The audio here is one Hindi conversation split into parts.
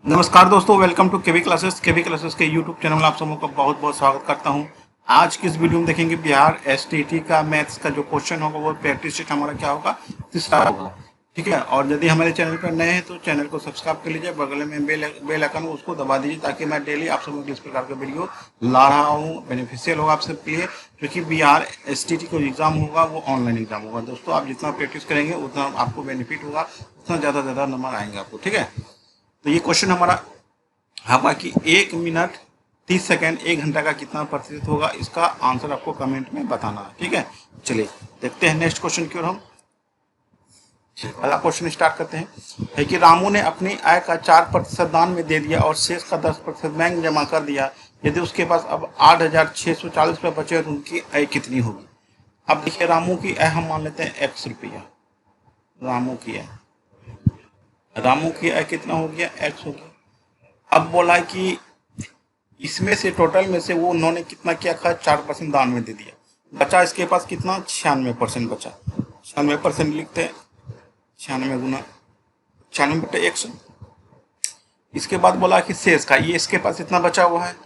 नमस्कार दोस्तों, वेलकम टू केवी क्लासेस के यूट्यूब चैनल में आप सबों का बहुत बहुत स्वागत करता हूं। आज की इस वीडियो में देखेंगे बिहार एसटीटी का मैथ्स का जो क्वेश्चन होगा वो प्रैक्टिस सेट हमारा क्या होगा, तीसरा होगा। ठीक है, और यदि हमारे चैनल पर नए हैं तो चैनल को सब्सक्राइब कर लीजिए, बगल में बेल आइकन उसको दबा दीजिए ताकि मैं डेली आप सबों को इस प्रकार का वीडियो ला रहा हूँ। बेनिफिशियल होगा आप सबके लिए, क्योंकि बिहार एसटीटी का एग्जाम होगा वो ऑनलाइन एग्जाम होगा। दोस्तों आप जितना प्रैक्टिस करेंगे उतना आपको बेनिफिट होगा, उतना ज़्यादा नंबर आएंगे आपको। ठीक है, तो ये क्वेश्चन हमारा हवा की 1 मिनट 30 सेकेंड 1 घंटा का कितना प्रतिशत होगा, इसका आंसर आपको कमेंट में बताना है। ठीक है, चलिए देखते हैं नेक्स्ट क्वेश्चन की ओर। हम पहला क्वेश्चन स्टार्ट करते हैं। है कि रामू ने अपनी आय का 4% दान में दे दिया और शेष का 10% बैंक जमा कर दिया। यदि उसके पास अब 8,640 रुपये बचे तो उनकी आय कितनी होगी। अब देखिए, रामू की आय हम मान लेते हैं x रुपया। रामू की आय कितना हो गया, x हो गया। अब बोला कि इसमें से टोटल में से वो उन्होंने कितना किया था, 4% दान में दे दिया। बचा इसके पास कितना, 96% बचा। 96% लिखते हैं, 96 गुना 96/100। इसके बाद बोला कि शेष का, ये इसके पास इतना बचा हुआ है।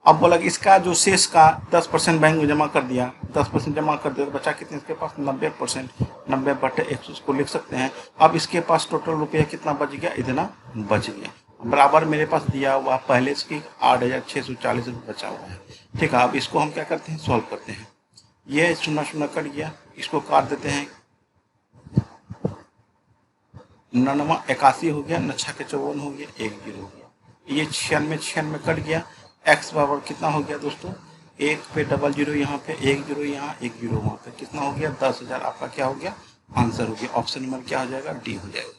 अब बोला कि इसका जो शेष का 10% बैंक में जमा कर दिया, 10% जमा कर दिया तो बचा कितने इसके पास, 90%। 90/100 इसको लिख सकते हैं। अब इसके पास टोटल रुपया कितना बच गया, इतना बच गया। बराबर मेरे पास दिया हुआ पहले इसकी 8,640 रुपये बचा हुआ है। ठीक है, अब इसको हम क्या करते हैं, सॉल्व करते हैं। ये 0 कट गया, इसको काट देते हैं। 9 81 हो गया, 9 6 54 हो गया, 1 0 हो गया। ये 96 कट गया। एक्स बराबर कितना हो गया दोस्तों, 1 पे डबल 0 यहाँ पे, 1 0 यहाँ, 1 0 वहाँ पे, कितना हो गया, 10,000 आपका क्या हो गया, आंसर हो गया। ऑप्शन नंबर क्या हो जाएगा, डी हो जाएगा।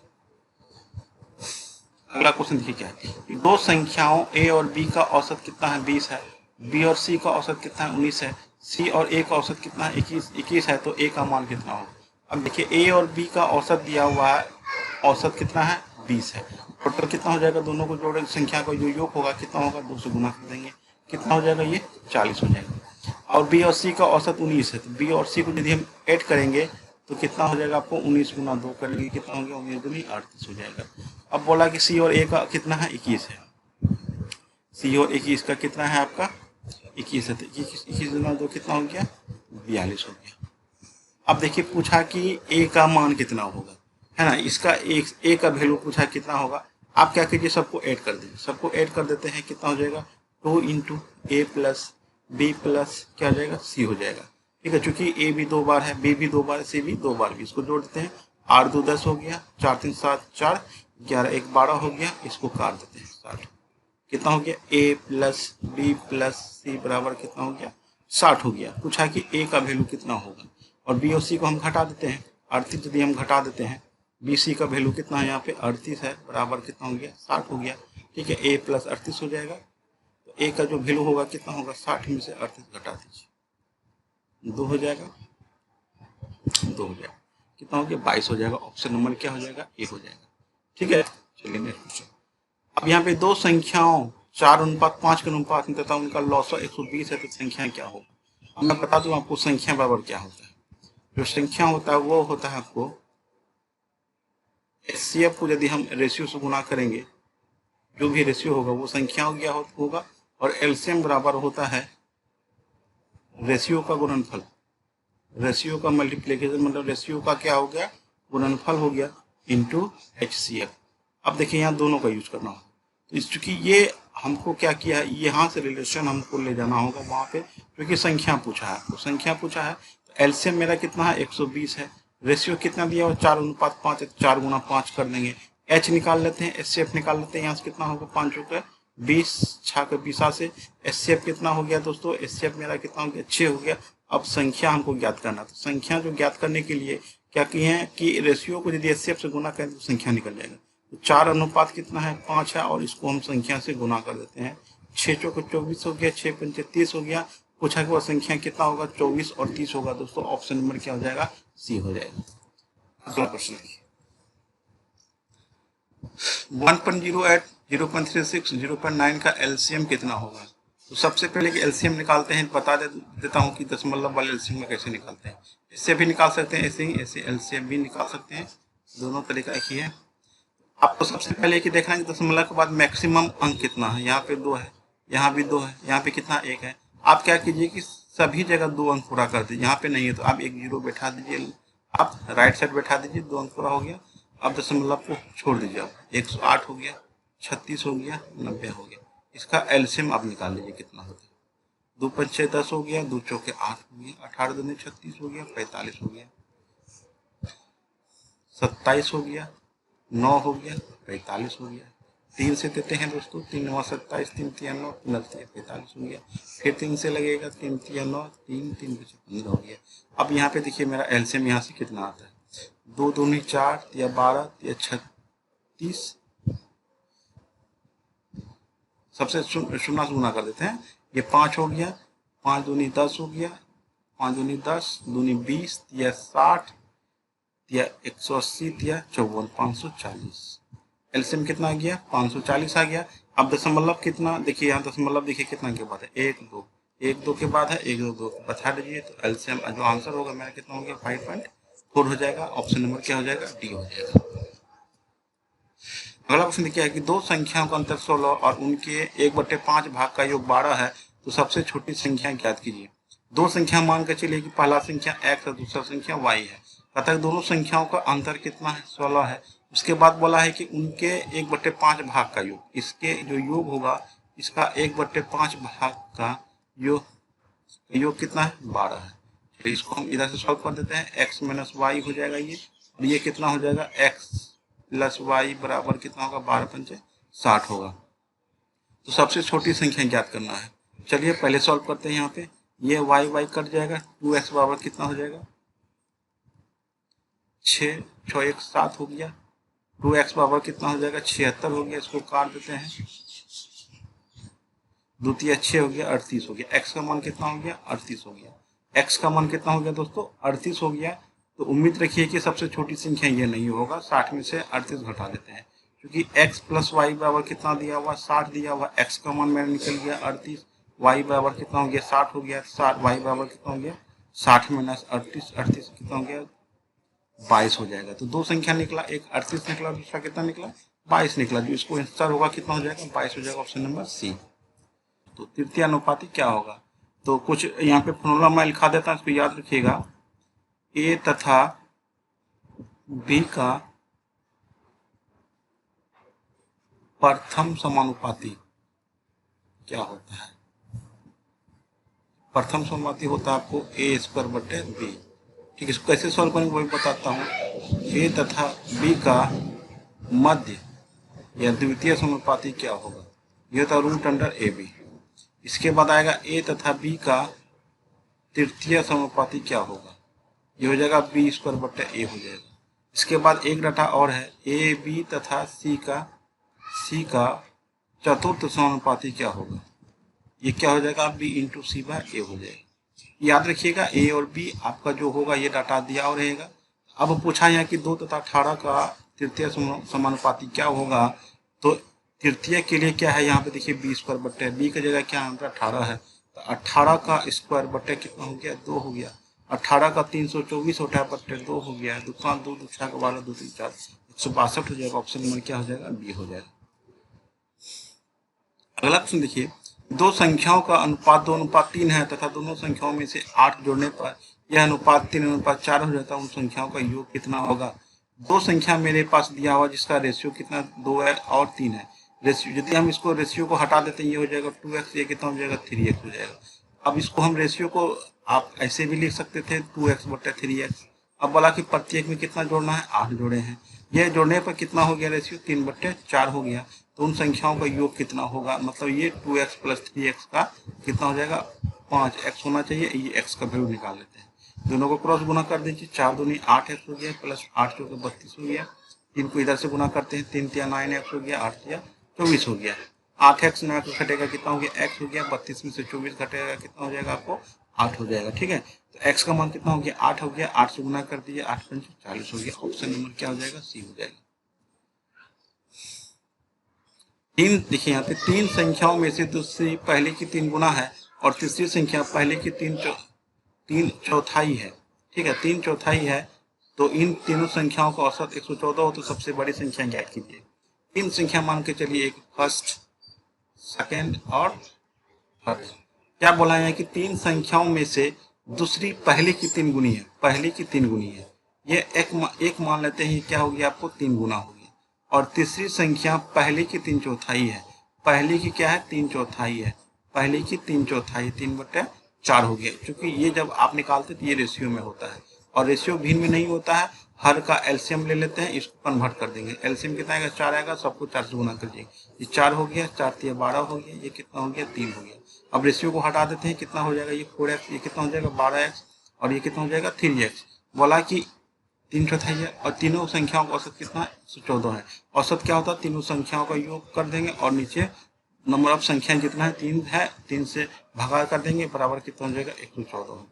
अगला क्वेश्चन देखिए क्या है। दो संख्याओं ए और बी का औसत कितना है, 20 है। बी और सी का औसत कितना है, 19 है। सी और ए का औसत कितना है, 21 है। तो ए का मान कितना होगा। अब देखिए, ए और बी का औसत दिया हुआ है, औसत कितना है, 20 है। टोटल कितना हो जाएगा, दोनों को जोड़े संख्या का जो योग होगा कितना होगा, 2 से गुना कर देंगे, कितना हो जाएगा, ये 40 हो जाएगा। और बी और सी का औसत 19 है, तो बी और सी को यदि हम ऐड करेंगे तो कितना हो जाएगा आपको, 19 गुना 2 करेंगे, कितना हो गया, 19 दूनी 38 हो जाएगा। अब बोला कि सी और ए का कितना है, 21 है। सी और 21 का कितना है आपका, 21 है। तो 21 गुना 2 कितना हो गया, 42 हो गया। अब देखिए, पूछा कि ए का मान कितना होगा, है ना। इसका ए का वैल्यू पूछा कितना होगा। आप क्या कीजिए, सबको ऐड कर दीजिए। सबको ऐड कर देते हैं, कितना हो जाएगा, 2 इंटू ए प्लस बी प्लस क्या हो जाएगा, सी हो जाएगा। ठीक है, चूंकि ए भी 2 बार है, बी भी 2 बार है, सी भी 2 बार भी। इसको जोड़ देते हैं, 8 2 10 हो गया, 4 3 7 4 11 1 12 हो गया। इसको काट देते हैं, 60 कितना हो गया, ए प्लस बी प्लस सी बराबर कितना हो गया, 60 हो गया। पूछा कि ए का वैल्यू कितना होगा, और बी और सी को हम घटा देते हैं। 38 यदि हम घटा देते हैं, बी सी का वैल्यू कितना है यहाँ पे, 38 है, बराबर कितना हो गया, 60 हो गया। ठीक है, ए प्लस 38 हो जाएगा। तो ए का जो वैल्यू होगा कितना होगा, 60 में से 38 घटा दीजिए, 2 हो जाएगा, 2 हो जाएगा, कितना हो गया, 22 हो जाएगा। ऑप्शन नंबर क्या हो जाएगा, ए हो जाएगा। ठीक है, चलिए नेक्स्ट क्वेश्चन। अब यहाँ पे दो संख्याओं 4:5 के अनुपात में तथा उनका लॉसा 120 है, तो संख्या क्या होगा। अब मैं बता दूं आपको संख्या बराबर क्या होता है। जो संख्या होता है वो होता है आपको एचसीएफ को यदि हम रेशियो से गुना करेंगे, जो भी रेशियो होगा वो संख्याओं क्या होगा, और एलसीएम बराबर होता है रेशियो का गुणनफल। रेशियो का मल्टीप्लीकेशन मतलब रेशियो का क्या हो गया, गुणनफल हो गया, इंटू एचसीएफ। अब देखिए, यहाँ दोनों का यूज करना होगा। तो इस चूंकि ये हमको क्या किया है, यहाँ से रिलेशन हमको ले जाना होगा वहाँ पे, क्योंकि संख्या पूछा है, तो संख्या पूछा है। तो एलसीएम मेरा कितना है, 120 है। रेशियो कितना दिया हुआ, 4:5 है, तो 4 गुना 5 कर देंगे। एच निकाल लेते हैं, एचसीएफ निकाल लेते हैं। यहाँ से कितना होगा, 5 रुपये 20 6 के 20 से एचसीएफ कितना हो गया दोस्तों, एचसीएफ मेरा कितना हो गया, 6 हो गया। अब संख्या हमको ज्ञात करना, तो संख्या जो ज्ञात करने के लिए क्या किए हैं कि रेशियो को यदि एचसीएफ से गुना करें तो संख्या निकल जाएगा। तो 4 अनुपात कितना है, 5 है, और इसको हम संख्या से गुना कर देते हैं। 6 चौके 24 हो गया, 6 पंचे 30 हो गया। पूछा कि वह संख्या कितना होगा, 24 और 30 होगा। दोस्तों ऑप्शन नंबर क्या हो जाएगा, सी हो जाएगा। अगला प्रश्न देखिए, 1.08 0.36 0.9 का एलसीएम कितना होगा। तो सबसे पहले कि एलसीएम निकालते हैं, बता देता हूँ कि दशमलव वाले एलसीएम में कैसे निकालते हैं। इससे भी निकाल सकते हैं, ऐसे ही ऐसे एलसीएम भी निकाल सकते हैं, दोनों तरीका एक ही है। आपको सबसे पहले कि देखना है कि दशमलव के बाद मैक्सिमम अंक कितना है। यहाँ पे 2 है, यहाँ भी 2 है, यहाँ पे कितना 1 है। आप क्या कीजिए कि सभी जगह 2 अंक पूरा कर दीजिए। यहाँ पे नहीं है तो आप एक 0 बैठा दीजिए, आप राइट साइड बैठा दीजिए, 2 अंक पूरा हो गया। अब दशमलव को छोड़ दीजिए, आप 108 हो गया, 36 हो गया, 90 हो गया। इसका एलसीएम आप निकाल लीजिए कितना होता है। 2 पंचे 10 हो गया, 2 चौके 8 हो गया, 18 दूनी 36 हो गया, 45 हो गया, 27 हो गया, 9 हो गया, 45 हो गया। 3 से देते हैं दोस्तों, 3 9 27, 3 3 9, 45 हो गया। फिर 3 से लगेगा, 3 3 9, 3 3 5 15 हो गया। अब यहाँ पे देखिए मेरा एलसीएम यहाँ से कितना आता है। 2 दूनी 4 या 12 या 36, सबसे शून्य से गुना कर देते हैं। ये 5 हो गया, 5 दूनी 10 हो गया, 5 दूनी 10, दूनी 20 या 60 या 180 या 54, 540। एलसीएम कितना आ गया, 540 आ गया। अब दशमलव कितना, देखिए यहाँ दशमलव देखिए कितना के बाद है, 1 2, 1 2 के बाद है, 1 2 2 बता दीजिए तो एलसीएम जो आंसर होगा मेरा कितना हो गया, 5.4 हो जाएगा। ऑप्शन नंबर क्या हो जाएगा, डी हो जाएगा। अगला क्वेश्चन क्या है कि दो संख्याओं का अंतर 16 और उनके 1/5 भाग का योग 12 है, तो सबसे छोटी संख्या ज्ञात कीजिए। दो संख्या मान कर चलिए कि पहला संख्या x है, दूसरा संख्या y है। कहता है दोनों संख्याओं का अंतर कितना है, 16 है। उसके बाद बोला है कि उनके 1/5 भाग का योग, इसके जो योग होगा इसका 1/5 भाग का योग कितना है, 12 है। तो इसको हम इधर से सॉल्व कर देते हैं, x माइनस वाई हो जाएगा ये, और ये कितना हो जाएगा, x प्लस वाई बराबर कितना होगा, 12 पंचे 60 होगा। तो सबसे छोटी संख्या ज्ञात करना है। चलिए पहले सॉल्व करते हैं। यहाँ पे ये वाई वाई कट जाएगा, 2x बराबर कितना हो जाएगा, 6 6 1 7 हो गया। 2x बराबर कितना हो जाएगा, 76 हो गया। इसको काट देते हैं, द्वितीय 6 हो गया, 38 हो गया। x का मान कितना हो गया, 38 हो गया। x का मान कितना हो गया दोस्तों, 38 हो गया। तो उम्मीद रखिए कि सबसे छोटी संख्या ये नहीं होगा। 60 में से 38 घटा देते हैं, क्योंकि x प्लस वाई बराबर कितना दिया हुआ, 60 दिया हुआ। x का मान मेरा निकल गया 38, y बराबर कितना हो गया, 60 हो गया। 60 y बराबर कितना हो गया, 60 माइनस 38, 38 कितना हो गया, 22 हो जाएगा। तो दो संख्या निकला, एक 38 निकला, दूसरा कितना निकला, 22 निकला। जो इसको आंसर होगा कितना हो जाएगा, 22 हो जाएगा। Option number C. तो तृतीय अनुपाती क्या होगा, तो कुछ यहाँ पे फॉर्मूला मैं लिखा देता हूँ, इसको याद रखिएगा। ए तथा बी का प्रथम समानुपाती क्या होता है। प्रथम समानुपाती होता है आपको ए स्क्वायर बटे बी। ठीक है, इसको कैसे सॉल्व करेंगे वही बताता हूँ। ए तथा बी का मध्य या द्वितीय समानुपाती क्या होगा, ये होता है रूट अंडर ए बी। इसके बाद आएगा ए तथा बी का तृतीय समानुपाती क्या होगा, ये हो जाएगा बी स्क्वायर बटे ए हो जाएगा। इसके बाद एक डाटा और है, ए बी तथा सी का चतुर्थ समानुपाती क्या होगा, ये क्या हो जाएगा, बी इंटू सी बाय ए हो जाएगा। याद रखिएगा ए और बी आपका जो होगा ये डाटा दिया और रहेगा। अब पूछा यहाँ कि 2 तथा 18 का तृतीय समानुपाती क्या होगा, तो तृतीय के लिए क्या है, यहाँ पे देखिए बी स्क्वायर बटे, बी की जगह क्या है 18 है, तो 18 का स्क्वायर बटे कितना हो गया, 2 हो गया। 18 का 324 होता है बटे 2 हो गया। दुकान 2 2 6 12 2 3 4 162 हो जाएगा। ऑप्शन नंबर क्या हो जाएगा, बी हो जाएगा। अगला क्वेश्चन देखिए, दो संख्याओं का अनुपात 2:3 है तथा दोनों संख्याओं में से 8 जोड़ने पर यह अनुपात 3:4 हो जाता है। उन संख्याओं का योग कितना होगा। दो संख्या मेरे पास दिया हुआ जिसका रेशियो कितना 2 है और 3 है। रेशियो यदि हम इसको रेशियो को हटा देते हैं, ये हो जाएगा 2x, ये कितना हो जाएगा 3x हो जाएगा। अब इसको हम रेशियो को आप ऐसे भी लिख सकते थे 2x बटे 3x। अब बोला कि प्रत्येक में कितना जोड़ना है, 8 जोड़े हैं। यह जोड़ने पर कितना हो गया रेशियो, 3/4 हो गया। तो उन संख्याओं का योग कितना होगा, मतलब ये 2x प्लस 3x का कितना हो जाएगा, 5x होना चाहिए। ये x का वैल्यू निकाल लेते हैं, दोनों को क्रॉस गुना कर दीजिए। 4 दूनी 8x हो गया, प्लस 8 चौके 32 हो गया। 3 को इधर से गुना करते हैं, 3 तिया 9x हो गया, 8 तिया 24 हो गया। 8x 9 को घटेगा कितना हो गया, x हो गया। 32 में से 24 घटेगा कितना हो जाएगा, आपको 8 हो जाएगा। ठीक है, तो x का मान कितना हो गया, 8 हो गया। 8 से गुना कर दीजिए, 8 पंच 40 हो गया। ऑप्शन नंबर क्या हो जाएगा, सी हो जाएगा। तीन देखिए यहाँ पे 3 संख्याओं में से दूसरी पहले की 3 गुना है और तीसरी संख्या पहले की 3 चौथाई है। ठीक है, 3 चौथाई है। तो इन तीनों संख्याओं का औसत 114 हो तो सबसे बड़ी संख्या ज्ञात कीजिए। तीन संख्या मान के चलिए, एक फर्स्ट, सेकेंड और थर्ड। क्या बोला है कि तीन संख्याओं में से दूसरी पहले की तीन गुनी है, पहले की तीन गुनी है। ये एक मान लेते हैं, क्या हो गया आपको, तीन गुना हो गया। और तीसरी संख्या पहले की तीन चौथाई है, पहले की क्या है, तीन चौथाई है, पहले की तीन चौथाई, 3/4 हो गया। क्योंकि ये जब आप निकालते तो ये रेशियो में होता है, और रेशियो भिन्न में नहीं होता है। हर का एलसीएम ले लेते हैं, इसको कन्वर्ट कर देंगे। एलसीएम कितना आएगा, 4 आएगा, सबको 4 से गुना कर दीजिए। ये 4 हो गया, 4 3 12 हो गया, ये कितना हो गया, 3 हो गया। अब रेशियो को हटा देते हैं, कितना हो जाएगा, ये 4x, ये कितना हो जाएगा 12x, और ये कितना हो जाएगा 3x। बोला कि तीन चौथाई है, और तीनों संख्याओं का औसत कितना है, 114 है। औसत क्या होता है, तीनों संख्याओं का योग कर देंगे और नीचे नंबर ऑफ संख्या जितना है, 3 है, 3 से भागा कर देंगे, बराबर कितना हो जाएगा, 114।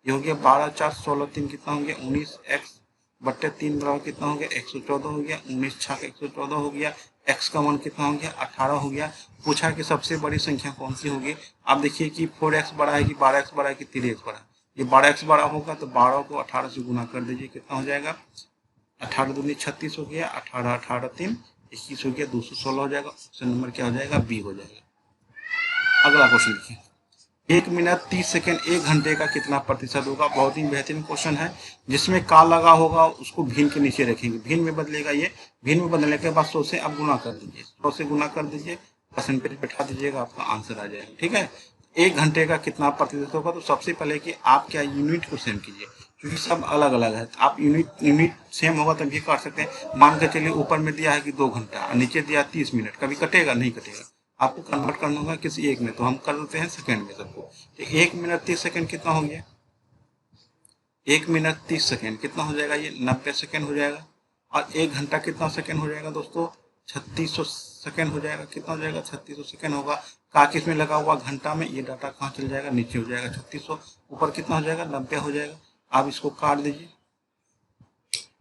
ये हो गया 12 4 16 3 कितना हो गया, 19x बट्टे 3 बराबर कितना हो गया, 114 हो गया। 19 6 114 हो गया। x का मान कितना हो गया, 18 हो गया। पूछा कि सबसे बड़ी संख्या कौन सी होगी। आप देखिए कि 4x बड़ा है कि 12x बड़ा है कि 3x बड़ा है। ये 12x बड़ा होगा तो 12 को 18 से गुना कर दीजिए, कितना हो जाएगा, 18 दूनी 36 हो गया, 18 18 3 21 हो गया, 216 हो जाएगा। ऑप्शन नंबर क्या हो जाएगा, बी हो जाएगा। अगला क्वेश्चन देखिए, 1 मिनट 30 सेकेंड 1 घंटे का कितना प्रतिशत होगा। बहुत ही बेहतरीन क्वेश्चन है, जिसमें का लगा होगा उसको भिन्न के नीचे रखेंगे, भिन्न में बदलेगा। ये भिन्न में बदलने के बाद 100 से अब गुना कर दीजिए, 100 से गुना कर दीजिए, परसेंटेज बैठा दीजिएगा, आपका आंसर आ जाएगा। ठीक है, 1 घंटे का कितना प्रतिशत होगा। तो सबसे पहले कि आप क्या यूनिट को सेम कीजिए, क्योंकि सब अलग अलग है। आप यूनिट सेम होगा तभी काट सकते हैं। मान के चलिए ऊपर में दिया है कि 2 घंटा और नीचे दिया 30 मिनट, कभी कटेगा नहीं कटेगा। आपको कन्वर्ट करना होगा किसी एक में, तो हम कर देते हैं सेकंड में सबको। तो 1 मिनट 30 सेकंड कितना हो गया, 1 मिनट 30 सेकंड कितना हो जाएगा, ये 90 सेकंड हो जाएगा। और 1 घंटा कितना सेकंड हो जाएगा दोस्तों, 3600 सेकंड हो जाएगा। कितना हो जाएगा, 3600 सेकंड होगा। का किस में लगा हुआ, घंटा में। ये डाटा कहाँ चल जाएगा, नीचे हो जाएगा। 3600 ऊपर कितना हो जाएगा, 90 हो जाएगा। आप इसको काट दीजिए,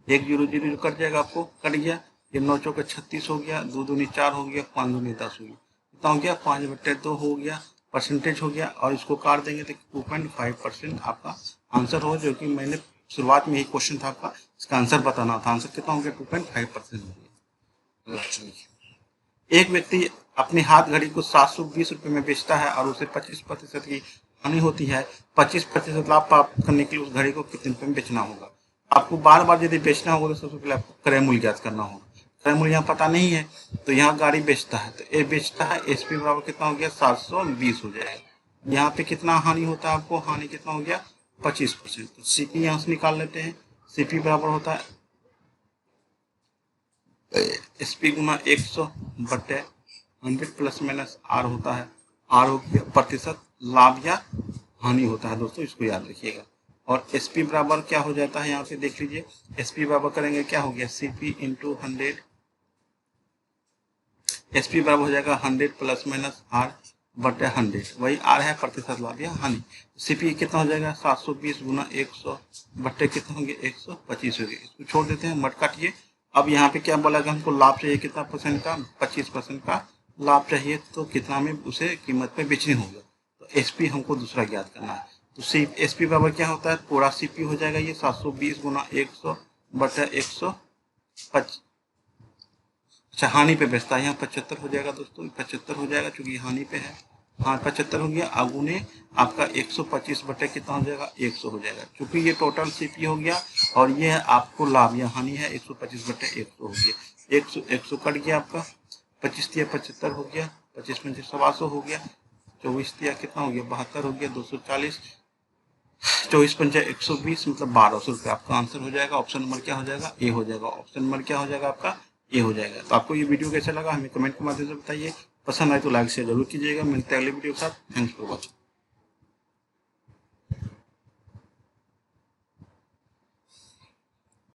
1 0 0 कट जाएगा, आपको कट गया। ये 9 चौके 36 हो गया, 2 दूनी 4 हो गया, 5 दूनी 10 हो गया। कितना हो गया, 5/2 हो गया, परसेंटेज हो गया। और इसको काट देंगे तो 2.5% आपका आंसर हो, जो कि मैंने शुरुआत में ही क्वेश्चन था आपका, इसका आंसर बताना था। आंसर कितना हो गया, 2.5% हो गया। एक व्यक्ति अपनी हाथ घड़ी को 720 रुपये में बेचता है और उसे 25% की हानि होती है। 25% लाभ प्राप्त करने के लिए उस घड़ी को कितने रुपये में बेचना होगा। आपको बार बार यदि बेचना होगा तो सबसे पहले आपको क्रय मूल्य ज्ञात करना होगा। क्रय मूल्य यहाँ पता नहीं है, तो यहाँ गाड़ी बेचता है, तो ए बेचता है, एसपी बराबर कितना हो गया, 720 हो जाएगा। यहाँ पे कितना हानि होता है आपको, हानि कितना हो गया, 25%। तो सीपी यहाँ से निकाल लेते हैं। सीपी बराबर होता है एसपी गुना 100 बटे 100 प्लस माइनस आर होता है। आर हो गया प्रतिशत लाभ या हानि होता है दोस्तों, इसको याद रखिएगा। और एसपी बराबर क्या हो जाता है, यहाँ पे देख लीजिए। एसपी बराबर करेंगे, क्या हो गया, सीपी इंटू 100। एसपी बराबर हो जाएगा 100 प्लस माइनस आर बटे 100, वही आर है प्रतिशत लाभ या हानि। सीपी कितना हो जाएगा, 720 गुना 100 बटे कितना होंगे, 125 हो गए। इसको छोड़ देते हैं, मत काटिए। अब यहाँ पे क्या बोला कि हमको लाभ चाहिए कितना परसेंट का, 25% का लाभ चाहिए। तो कितना में उसे कीमत पे बेचने होगा। तो एसपी हमको दूसरा ज्ञात करना है। तो सी एसपी बराबर क्या होता है, पूरा सीपी हो जाएगा ये 720 गुना 100 बटे 125। अच्छा, हानि पे बेचता है, यहाँ 75 हो जाएगा दोस्तों, 75 हो जाएगा क्योंकि हानि पे है। हाँ 75 हो गया, आगुने आपका 125 बटे कितना हो जाएगा, 100 हो जाएगा। क्योंकि ये टोटल सीपी हो गया और ये है आपको लाभ या हानि है, 125 बटे 100 हो गया। 100 कट गया आपका, 25 दिया 75 हो गया, 25 में 125 हो गया, 24 दिया कितना हो गया, 72 हो गया, 240, 24 पंचा 120 मतलब 1200 रुपये आपका आंसर हो जाएगा। ऑप्शन नंबर क्या हो जाएगा, ए हो जाएगा। ऑप्शन नंबर क्या हो जाएगा आपका, ए हो जाएगा। तो आपको ये वीडियो कैसा लगा हमें कमेंट के माध्यम से बताइए। पसंद आए तो लाइक शेयर जरूर कीजिएगा। मिलते हैं अगले वीडियो के साथ। Thanks for watching.